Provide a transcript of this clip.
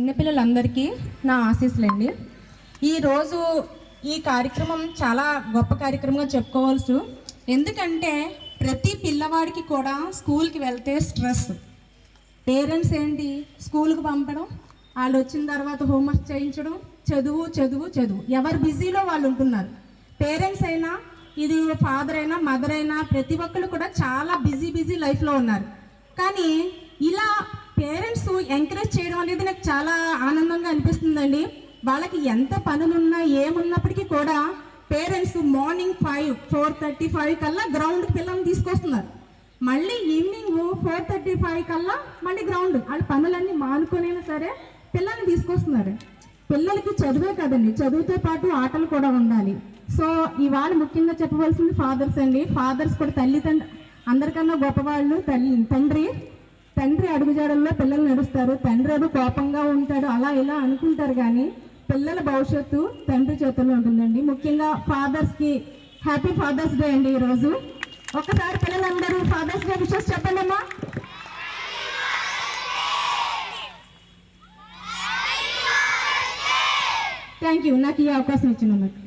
చిన్నపిల్లలందరికీ నా ఆశీస్సులండి. ఈరోజు ఈ కార్యక్రమం చాలా గొప్ప కార్యక్రమంగా చెప్పుకోవాల్సి, ఎందుకంటే ప్రతి పిల్లవాడికి కూడా స్కూల్కి వెళ్తే స్ట్రెస్. పేరెంట్స్ ఏంటి, స్కూల్కి పంపడం, వాళ్ళు వచ్చిన తర్వాత హోంవర్క్ చేయించడం, చదువు చదువు చదువు, ఎవరు బిజీలో వాళ్ళు ఉంటున్నారు. పేరెంట్స్ అయినా, ఇది ఫాదర్ అయినా మదర్ అయినా, ప్రతి ఒక్కరు కూడా చాలా బిజీ లైఫ్లో ఉన్నారు. కానీ ఇలా పేరెంట్స్ ఎంకరేజ్ చేయడం అనేది నాకు చాలా ఆనందంగా అనిపిస్తుందండి. వాళ్ళకి ఎంత పనులున్నా ఏమున్నప్పటికీ కూడా పేరెంట్స్ మార్నింగ్ 4:35 కల్లా గ్రౌండ్కి పిల్లల్ని తీసుకొస్తున్నారు. మళ్ళీ ఈవినింగ్ 4:35 కల్లా మళ్ళీ గ్రౌండ్, వాళ్ళ పనులన్నీ మానుకొనైనా సరే పిల్లల్ని తీసుకొస్తున్నారు. పిల్లలకి చదువే కదండి, చదువుతో పాటు ఆటలు కూడా ఉండాలి. సో ఇవాళ ముఖ్యంగా చెప్పవలసింది ఫాదర్స్ అండి. ఫాదర్స్ కూడా తల్లిదండ్రులు అందరికన్నా గొప్పవాళ్ళు. తండ్రి అడుగుజాడల్లో పిల్లలు నడుస్తారు. తండ్రి ఏదో కోపంగా ఉంటాడు, అలా ఇలా అనుకుంటారు, కానీ పిల్లల భవిష్యత్తు తండ్రి చేతుల్లో ఉంటుందండి. ముఖ్యంగా ఫాదర్స్కి హ్యాపీ ఫాదర్స్ డే అండి ఈరోజు. ఒక్కసారి పిల్లలందరూ ఫాదర్స్ డే విషెస్ చెప్పండి అమ్మా. థ్యాంక్ యూ నాకు ఈ అవకాశం ఇచ్చినందుకు.